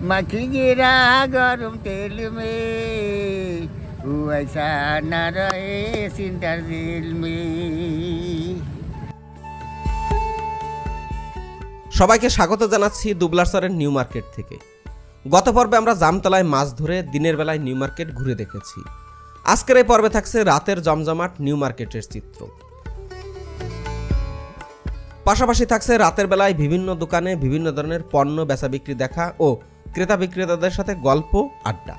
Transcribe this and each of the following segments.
मखिगिरा गरम तेल में वैसा न रहे सिंदर दिल में। সবাইকে স্বাগত জানাচ্ছি দুবলারচরের নিউ মার্কেট থেকে। গত পর্বে আমরা জামতলায় মাছ ধরে দিনের বেলায় নিউ মার্কেট ঘুরে দেখেছি। আজকের এই পর্বে থাকছে রাতের জমজমাট নিউ মার্কেটের চিত্র। পাশাপাশি থাকছে রাতের বেলায় বিভিন্ন দোকানে বিভিন্ন ধরনের পণ্য বেচা বিক্রি দেখা ও ক্রেতা বিক্রেতাদের সাথে গল্প আড্ডা।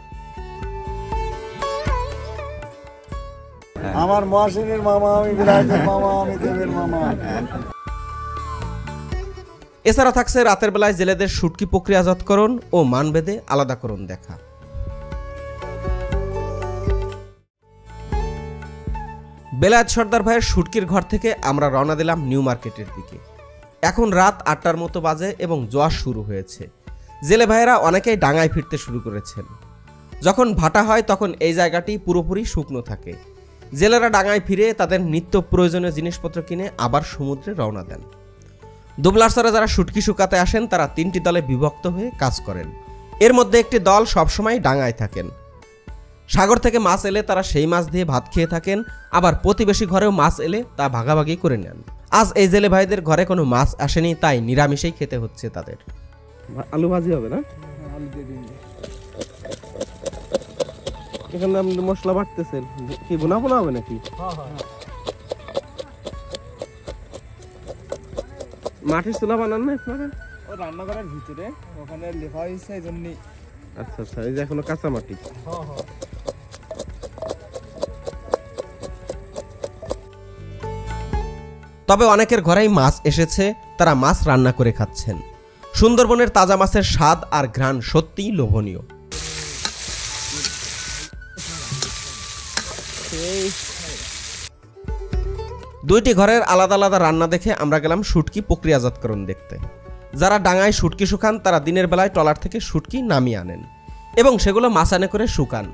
আমার মহাসিনের মামা, আমি বিরাজের মামা, আমি দেবের মামা। এছাড়া থাকছে রাতের বেলায় জেলেদের শুটকি প্রক্রিয়াজাতকরণ ও মানভেদে আলাদাকরণ দেখা। বেলায়েত সর্দার ভাইয়ের শুটকির ঘর থেকে আমরা রওনা দিলাম নিউ মার্কেটের দিকে। এখন রাত ৮টার মতো বাজে এবং জোয়ার শুরু হয়েছে। জেলে ভাইয়েরা অনেকেই ডাঙায় ফিরতে শুরু করেছেন। যখন ভাটা হয় তখন এই জায়গাটি পুরোপুরি শুকনো থাকে। জেলেরা ডাঙায় ফিরে তাদের নিত্য প্রয়োজনীয় জিনিসপত্র কিনে আবার সমুদ্রে রওনা দেন। দুবলারচরে যারা শুটকি শুকাতে আসেন তারা ৩টি দলে বিভক্ত হয়ে কাজ করেন। এর মধ্যে একটি দল সবসময় ডাঙায় থাকেন। সাগর থেকে মাছ এলে তারা সেই মাছ দিয়ে ভাত খেয়ে থাকেন, আবার প্রতিবেশী ঘরেও মাছ এলে তা ভাগাভাগি করে নেন। আজ এই জেলে ভাইদের ঘরে কোনো মাছ আসেনি, তাই নিরামিষেই খেতে হচ্ছে তাদের। আলু ভাজি হবে না? আলু দিয়ে দিন। এখানে আপনি মশলা বাটতেছেন কি, বোনা বোনা হবে নাকি? মাটির চুলা বানান না আপনারা? ও রান্নাঘরের ভিতরে, ওখানে লেখা হয়েছে এই জন্যই। আচ্ছা আচ্ছা, এই যে এখনো কাঁচা মাটি। তবে অনেকের ঘরেই মাছ এসেছে, তারা মাছ রান্না করে খাচ্ছেন। সুন্দরবনের তাজা মাছের স্বাদ আর ঘ্রাণ সত্যিই লোভনীয়। দুইটি ঘরের আলাদা আলাদা রান্না দেখে আমরা গেলাম শুটকি প্রক্রিয়াজাতকরণ দেখতে। যারা ডাঙায় শুটকি শুকান তারা দিনের বেলায় ট্রলার থেকে শুটকি নামিয়ে আনেন এবং সেগুলো মাচানে করে শুকান।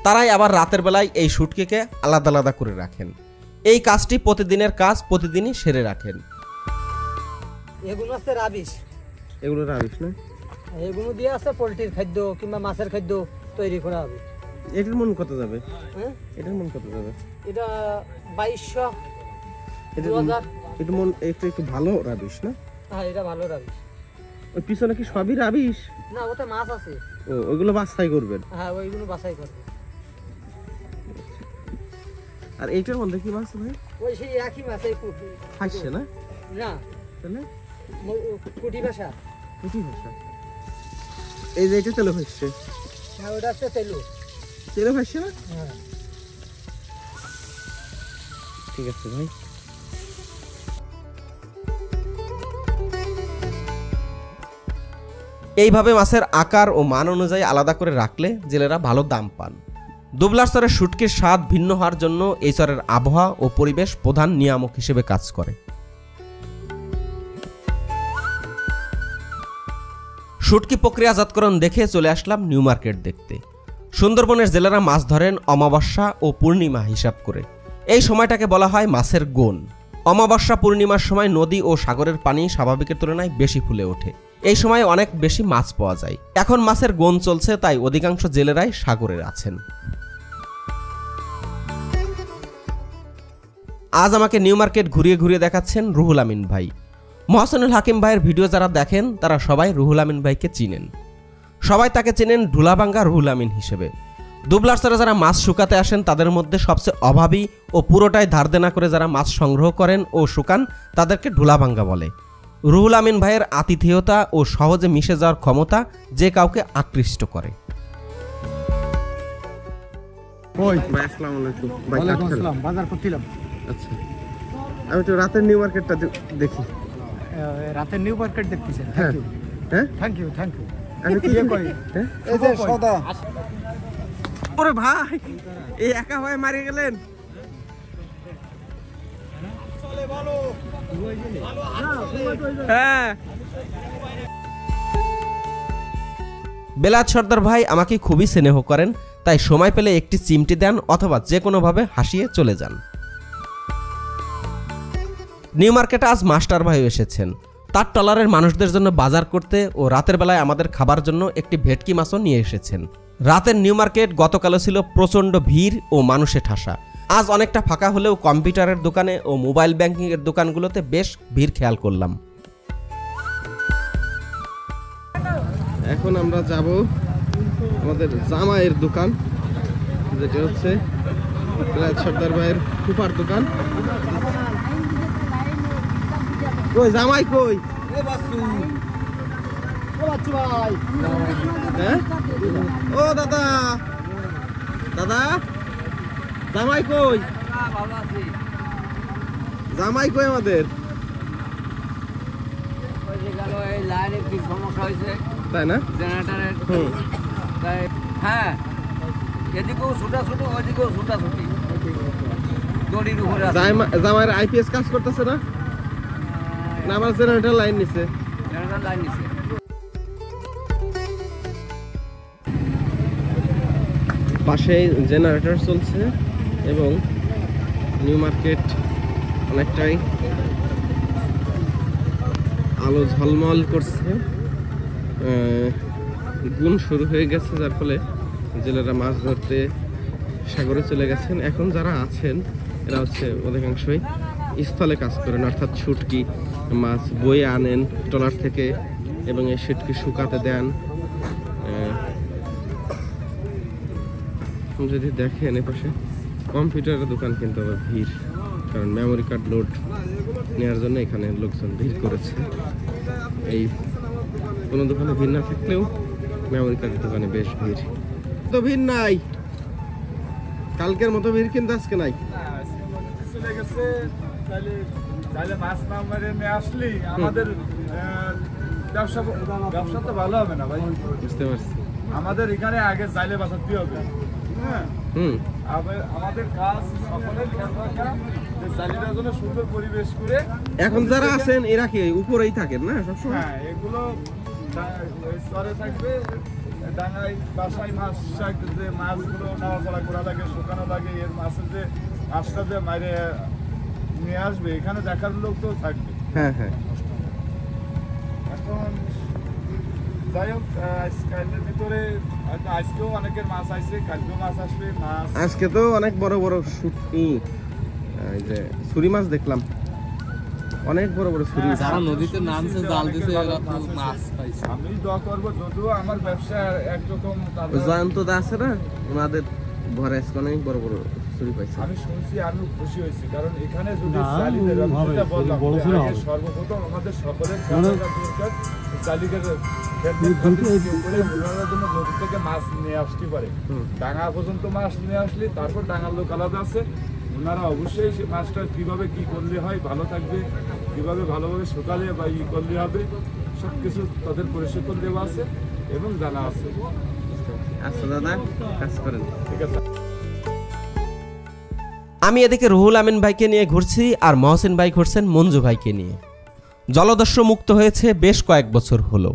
তারাই আবার রাতের বেলায় এই শুটকিকে আলাদা আলাদা করে রাখেন। এই কাজটি প্রতিদিনের কাজ, প্রতিদিনই সেরে রাখেন। এগুলো আছে রাবিশ। এগুলো রাবিশ না? এগুলো দিয়ে আছে পোলট্রির খাদ্য কিংবা মাছের খাদ্য তৈরি করা হবে। এটার মন কত যাবে? এটার মন কত যাবে? এটা 2200 এটা 2000। এটা মন একটু ভালো রাবিশ না? হ্যাঁ, এটা ভালো রাবিশ। ওই পিছনে কি সবই রাবিশ? না, ওতে মাছ আছে। ও, ওইগুলো বাছাই করবেন? হ্যাঁ, ওইগুলো বাছাই করবে। আর এইটার মধ্যে কি মাছ ভাই? ওই সেই একই মাছ, এই পুঁটি হাসছে না? না, তাহলে পুঁটি ভাষা। পুঁটি ভাষা। এই যে এটা তেলে ভাসছে। হ্যাঁ, ওটা হচ্ছে তেলু। তেলে ভাসছে না? হ্যাঁ, ঠিক আছে ভাই। এইভাবে মাছের আকার ও মান অনুযায়ী আলাদা করে রাখলে জেলেরা ভালো দাম পান। দুবলারচরের শুটকির স্বাদ ভিন্ন হওয়ার জন্য এই চরের আবহাওয়া ও পরিবেশ প্রধান নিয়ামক হিসেবে কাজ করে। শুটকি প্রক্রিয়াজাতকরণ দেখে চলে আসলাম নিউ মার্কেট দেখতে। সুন্দরবনের জেলেরা মাছ ধরেন অমাবস্যা ও পূর্ণিমা হিসাব করে। এই সময়টাকে বলা হয় মাছের গোন। অমাবস্যা পূর্ণিমার সময় নদী ও সাগরের পানি স্বাভাবিকের তুলনায় বেশি ফুলে ওঠে। এই সময় অনেক বেশি মাছ পাওয়া যায়। এখন মাছের গোন চলছে, তাই অধিকাংশ জেলেরাই সাগরে আছেন। আজ আমাকে নিউ মার্কেট ঘুরিয়ে ঘুরিয়ে দেখাচ্ছেন রুহুল আমিন ভাই। মহসিনুল হাকিম ভাইয়ের ভিডিও যারা দেখেন তারা সবাই রুহুল আমিন ভাইকে চিনেন। সবাই তাকে চেনেন ঢুলাভাঙ্গা রুহুল আমিন হিসেবে। দুবলারচরে যারা মাছ শুকাতে আসেন তাদের মধ্যে সবচেয়ে অভাবী ও পুরোটাই ধার দেনা করে যারা মাছ সংগ্রহ করেন ও শুকান তাদেরকে ঢুলাভাঙ্গা বলে। রুহুল আমিন ভাইয়ের আতিথেয়তা ও সহজে মিশে যাওয়ার ক্ষমতা যে কাউকে আকৃষ্ট করে। বাজার করছিলাম। আচ্ছা, আমি তো রাতের নিউ মার্কেটটা দেখি। রাতের নিউ মার্কেট দেখতেছেন? হ্যাঁ হ্যাঁ, থ্যাংক ইউ থ্যাংক ইউ। আমি কি করি? এই যে সদা। ওরে ভাই, এই একা হয়ে মারি গেলেন। হ্যাঁ, বেলায়েত সর্দার ভাই আমাকে খুবই স্নেহ করেন, তাই সময় পেলে একটি চিমটি দেন অথবা যে কোনোভাবে হাসিয়ে চলে যান। নিউ মার্কেটে আজ মাস্টার ভাই এসেছেন। তার ট্রলারের মানুষদের জন্য বাজার করতে ও রাতের বেলায় আমাদের খাবার জন্য একটি ভেটকি মাছও নিয়ে এসেছেন। রাতের নিউ মার্কেট গতকালও ছিল প্রচণ্ড ভিড় ও মানুষে ঠাসা। আজ অনেকটা ফাঁকা হলেও কম্পিউটারের দোকানে ও মোবাইল ব্যাংকিংয়ের দোকানগুলোতে বেশ ভিড় খেয়াল করলাম। এখন আমরা যাব আমাদের জামাইয়ের দোকান, যেটা হচ্ছে বেলায়েত সর্দার ভাইয়ের ফুফার দোকান। কই জামাই কই? হ্যাঁ? ও দাদা, দাদা জামাই কই? জামাই কই আমাদের? তাই না? হ্যাঁ, এদিকেও ছুটাছুটি, ওইদিকেও ছুটাছুটি। জামাইয়ের আইপিএস কাজ করতেছে না? না আমার জেনারেটর লাইন নিছে। পাশে জেনারেটর চলছে এবং নিউ মার্কেট অনেকটাই আলো ঝলমল করছে। গুণ শুরু হয়ে গেছে, যার ফলে জেলেরা মাছ ধরতে সাগরে চলে গেছেন। এখন যারা আছেন এরা হচ্ছে অধিকাংশই স্থলে কাজ করেন, অর্থাৎ শুটকি মাছ বয়ে আনেন ট্রলার থেকে এবং এই শুটকি শুকাতে দেন। যদি দেখেন এপাশে কম্পিউটারের দোকান কিন্তু আবার ভিড়, কারণ মেমোরি কার্ড লোড নেওয়ার জন্য এখানে লোকজন ভিড় করেছে। এই কোনো দোকানে ভিড় না থাকলেও মেমোরি কার্ডের দোকানে বেশ ভিড়। তো ভিড় নাই, কালকের মতো ভিড় কিন্তু আজকে নাই। মাছ না মেরে নিয়ে আসলি আমাদের ব্যবসা তো ভালো হবে না ভাই। বুঝতে পারছি, আমাদের এখানে আগে জাইলে বাঁচাতে হবে। হ্যাঁ, আমাদের কাজ সকলের খেয়াল রাখা যে জালিটার জন্য সুন্দর পরিবেশ করে। এখন যারা আছেন এরা কি উপরেই থাকেন না সবসময়? হ্যাঁ, এগুলো স্তরে থাকবে, ডাঙায় বাসায় মাছ যে মাছগুলো নাড়াচাড়া করা লাগে, শুকানো লাগে, এর মাছের যে মাছটা যে মাইরে নিয়ে আসবে এখানে দেখার লোক তো থাকবে। হ্যাঁ হ্যাঁ। এখন যাই হোক, আজকালের ভিতরে হয়তো আজকেও অনেকের মাছ আসছে, কালকেও মাছ আসবে। মাছ আজকে তো অনেক বড় বড় শুটকি, এই যে ছুরি মাছ দেখলাম, অনেক বড় বড় ছুরি। যারা নদীতে নামছে জাল দিতে মাছ পাইছে। আমি দোয়া করবো, যদিও আমার ব্যবসা একরকম। জয়ন্ত দা আছে না, ওনাদের ঘরে আজকে অনেক বড় বড় ছুরি পাইছে। আমি শুনছি, আমি খুশি হয়েছি, কারণ এখানে যদি জালিদের ব্যবসাটা বললাম, সর্বপ্রথম আমাদের সকলের দরকার জালিদের জন্য নদী থেকে মাছ নিয়ে আসতে পারে। ডাঙা পর্যন্ত মাছ নিয়ে আসলে তারপর ডাঙার লোক আলাদা আছে, ওনারা অবশ্যই সে মাছটা কিভাবে কি করলে হয় ভালো থাকবে, কিভাবে ভালোভাবে শুকালে বা ই করলে হবে, সব কিছু তাদের প্রশিক্ষণ দেওয়া আছে এবং জানা আছে। আচ্ছা দাদা, কাজ করেন। ঠিক আছে। আমি এদিকে রুহুল আমিন ভাইকে নিয়ে ঘুরছি আর মহসিন ভাই ঘুরছেন মঞ্জু ভাইকে নিয়ে। জলদস্যু মুক্ত হয়েছে বেশ কয়েক বছর হলো,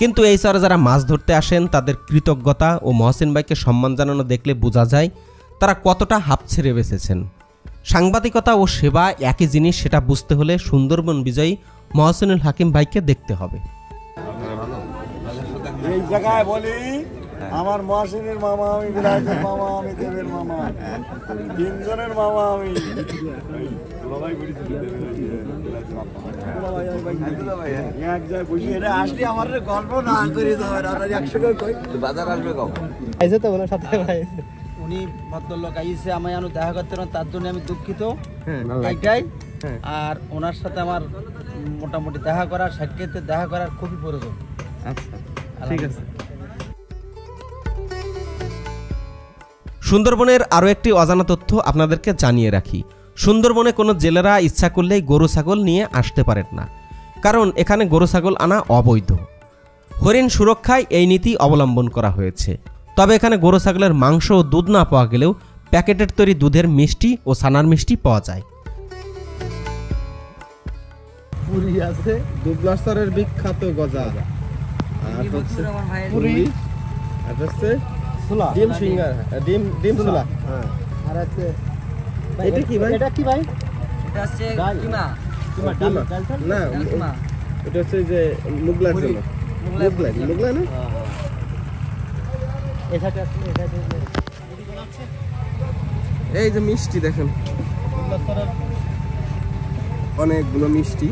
কিন্তু এই চরে যারা মাছ ধরতে আসেন তাদের কৃতজ্ঞতা ও মহসিন ভাইকে সম্মান জানানো দেখলে বোঝা যায় তারা কতটা হাঁপ ছেড়ে বেঁচেছেন। সাংবাদিকতা ও সেবা একই জিনিস, সেটা বুঝতে হলে সুন্দরবন বিজয়ী মহসিনুল হাকিম ভাইকে দেখতে হবে। এই জায়গায় বলি, আমার মহাসিনের মামা আমি, বিলাসের মামা আমি, দেবের মামা, তিনজনের মামা আমি। আসলে আমার গল্প না করে বাজার আসবে উনি ভদ্রলোক আইসে আমায় আনো দেখা করতে না, তার জন্য আমি দুঃখিত। হ্যাঁ, এইটাই। আর ওনার সাথে আমার মোটামুটি দেখা করার, সাক্ষাতে দেখা করার খুবই প্রয়োজন। আচ্ছা, ঠিক আছে। সুন্দরবনের আরও একটি অজানা তথ্য আপনাদেরকে জানিয়ে রাখি। সুন্দরবনে কোনো জেলেরা ইচ্ছা করলেই গরু ছাগল নিয়ে আসতে পারেন না, কারণ এখানে গরু ছাগল আনা অবৈধ। হরিণ সুরক্ষায় এই নীতি অবলম্বন করা হয়েছে। তবে এখানে গরু ছাগলের মাংস ও দুধ না পাওয়া গেলেও প্যাকেটের তৈরি দুধের মিষ্টি ও ছানার মিষ্টি পাওয়া যায়। পুরি আছে, দুবলাস্তরের বিখ্যাত গজা, আর হচ্ছে পুরি, আর হচ্ছে ডিম সিঙ্গার, ডিম সুলা। আর আছে এটা কি ভাই? এটা কি ভাই? এটা হচ্ছে কিমা। না, এটা হচ্ছে যে মুগলার জন্য মুগলা না এই যে মিষ্টি দেখেন অনেকগুলো মিষ্টি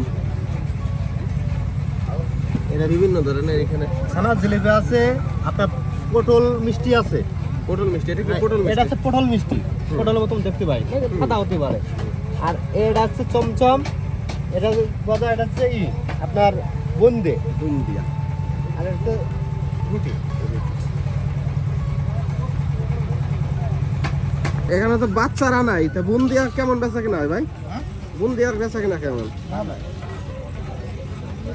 এটা বিভিন্ন ধরনের এখানে ছানার জিলিপি আছে, আপনার পটল মিষ্টি আছে। পটল মিষ্টি, এটা কি পটল এটা মিষ্টি? হচ্ছে পটল মিষ্টি, পটলের মতন দেখতে পাই, সাদা হতে পারে। আর এটা হচ্ছে চমচম, এটা গজা, এটা হচ্ছে আপনার বুন্দে বুন্দিয়া। আর এটা হচ্ছে রুটি। এখানে তো বাচ্চারা নাই, তা বুন্দিয়া কেমন বেচা কিনা হয় ভাই? বুন্দিয়ার বেচা কিনা কেমন?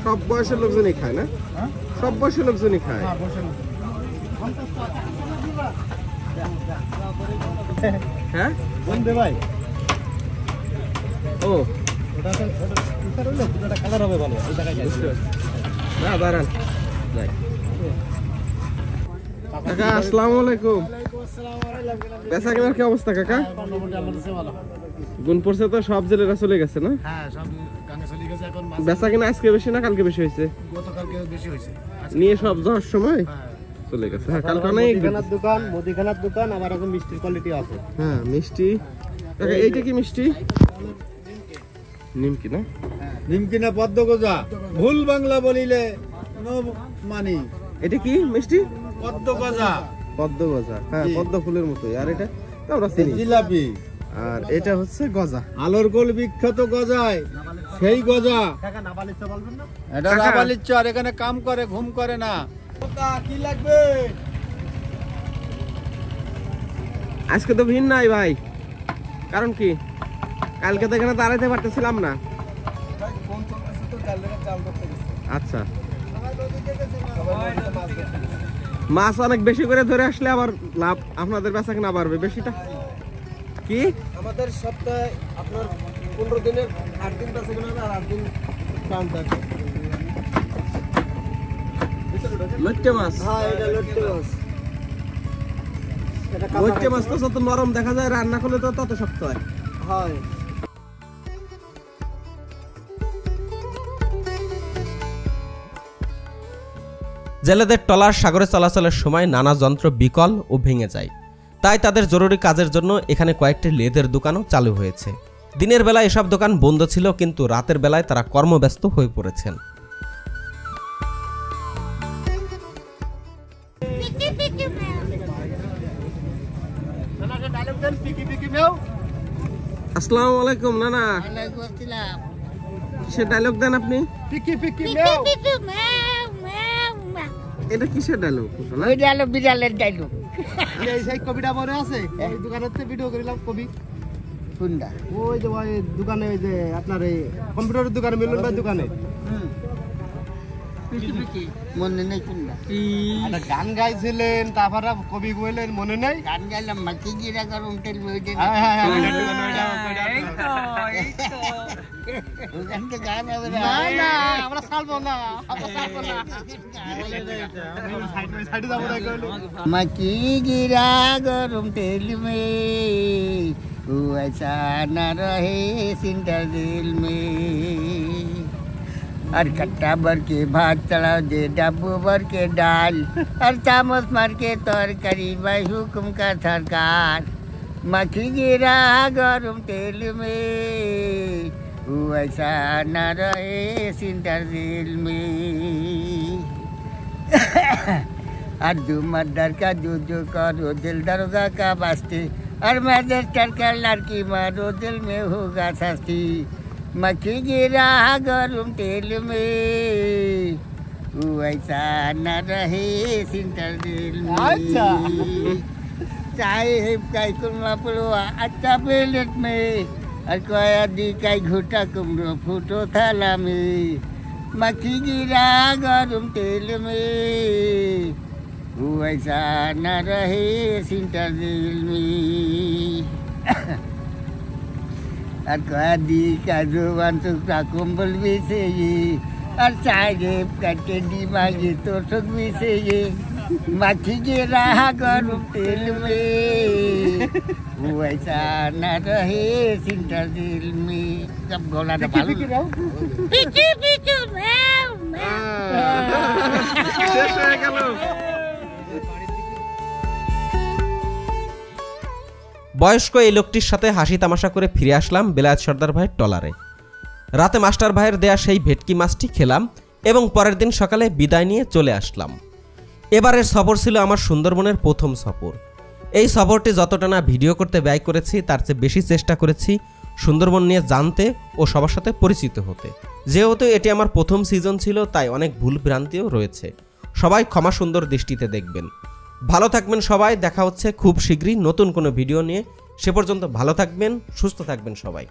সব বয়সের লোকজনই খায় না? সব বয়সের লোকজনই খায়। হ্যাঁ বুন্দে ভাই, ও এটা কালার হবে ভালো, এই টাকা না দাঁড়ান যাই। কাকা আসসালামু আলাইকুম। বেচা কেনার কি অবস্থা কাকা? গুণ পড়ছে তো, সব জেলেরা চলে গেছে না? হ্যাঁ, সব গানে চলে গেছে। এখন বেচা কিনা আজকে বেশি না কালকে বেশি হয়েছে? গতকালকে বেশি হয়েছে, নিয়ে সব যাওয়ার সময় চলে গেছে। হ্যাঁ কালকে অনেক মুদিখানার দোকান, আবার এখন মিষ্টির কোয়ালিটি আছে। হ্যাঁ মিষ্টি। কাকা এইটা কি মিষ্টি? নিমকি না? নিমকি না পদ্ম গজা, ভুল বাংলা বলিলে নো মানি। এটা কি মিষ্টি? পদ্ম গজা, পদ্ম গজা। হ্যাঁ পদ্ম ফুলের মতোই। আর এটা তো আমরা চিনি। জিলাপি। আর এটা হচ্ছে গজা। আলোর গোল বিখ্যাত গজায়, সেই গজা। এটা রাবালির চর, এখানে কাম করে, ঘুম করে না। কি লাগবে? আজকে তো ভিড় নাই ভাই, কারণ কি? কালকে তো এখানে দাঁড়াইতে পারতেছিলাম না। আচ্ছা, মাছ অনেক বেশি করে ধরে আসলে আবার লাভ, আপনাদের বেচা কিনা বাড়বে বেশিটা। কি আমাদের সপ্তাহে আপনার 15 দিনের 8 দিন বেচা কিনা হবে, আর 8 দিন কাম থাকে। লইট্টে মাছ। হ্যাঁ, এটা লটকে মাছ। এটা লইট্টে মাছ তো যত নরম দেখা যায়, রান্না করলে তো তত শক্ত হয়। হয়। জেলেদের ট্রলার সাগরে চলাচলের সময় নানা যন্ত্র বিকল ও ভেঙে যায়, তাই তাদের জরুরি কাজের জন্য এখানে কয়েকটি লেদের দোকানও চালু হয়েছে। দিনের বেলায় এসব দোকান বন্ধ ছিল, কিন্তু রাতের বেলায় তারা কর্মব্যস্ত হয়ে পড়েছেন। আসসালামু আলাইকুম নানা। কিসের ডায়লগ দেন আপনি? পিকি পিকি মেও। এটা কিসের ডায়লগ? ওই ডায়লগ বিড়ালের ডায়লগ। এই সেই কবিটা মনে আছে? এই দোকানেতে ভিডিও করিলাম কবি। কোনটা? ওই যে ওই দোকানে, ওই যে আপনার এই কম্পিউটারের দোকানে, মিলন ভাই দোকানে। মনে নেই কোনটা? একটা গান গাইছিলেন, তারপরে কবি কইলেন, মনে নেই? গান গাইলাম মাটি গিরা গরম তেল বইতে। হ্যাঁ হ্যাঁ হ্যাঁ, ওখানটা গান হবে না। না না, আমরা ছাড়বো না, আমরা ছাড়বো না। সাইডে যাবো না কইলো। মাটি গিরা গরম तेल में वो ऐसा न रहे सिंटर दिल में। और कट्टा भर के भात चढ़ाओ दे, डब्बू भर के डाल, और चामच मार के तरकारी भाई हुक्म का सरकार। मक्खी गिरा गरम तेल में वो ऐसा न रहे सिंटर दिल में। और जो मर्डर का जो करो दिल दरोगा का वास्ते, और मैजिस्ट्रेट का लड़की मारो दिल में होगा सस्ती। मक्खी गिरा गरम तेल में वो ऐसा न रहे सिंटर दिल में। अच्छा। चाहे काई कुरमा पड़वा अच्छा प्लेट में, और कोया दी काई घुटा कुमरो फूटो थाला में। मक्खी गिरा गरम तेल में वो ऐसा न रहे सिंटर दिल में। और कोया दी का जुबान सुखा कुंबल भी से ये, और साहेब का टेडी मांगे तो सुख भी से ये। माथी गिरा गरम तेल में वो ऐसा न रहे सिंटर दिल में जब गोला न पालू पीछे पीछे শেষ হয়ে গেল। বয়স্ক এই লোকটির সাথে হাসি তামাশা করে ফিরে আসলাম বেলায়েত সর্দার ভাইয়ের ট্রলারে। রাতে মাস্টার ভাইয়ের দেয়া সেই ভেটকি মাছটি খেলাম এবং পরের দিন সকালে বিদায় নিয়ে চলে আসলাম। এবারের সফর ছিল আমার সুন্দরবনের প্রথম সফর। এই সফরটি যতটা না ভিডিও করতে ব্যয় করেছি তার চেয়ে বেশি চেষ্টা করেছি সুন্দরবন নিয়ে জানতে ও সবার সাথে পরিচিত হতে। যেহেতু এটি আমার প্রথম সিজন ছিল তাই অনেক ভুল ভ্রান্তিও রয়েছে, সবাই ক্ষমা সুন্দর দৃষ্টিতে দেখবেন। ভালো থাকবেন সবাই, দেখা হচ্ছে খুব শীঘ্রই নতুন কোনো ভিডিও নিয়ে। সে পর্যন্ত ভালো থাকবেন, সুস্থ থাকবেন সবাই।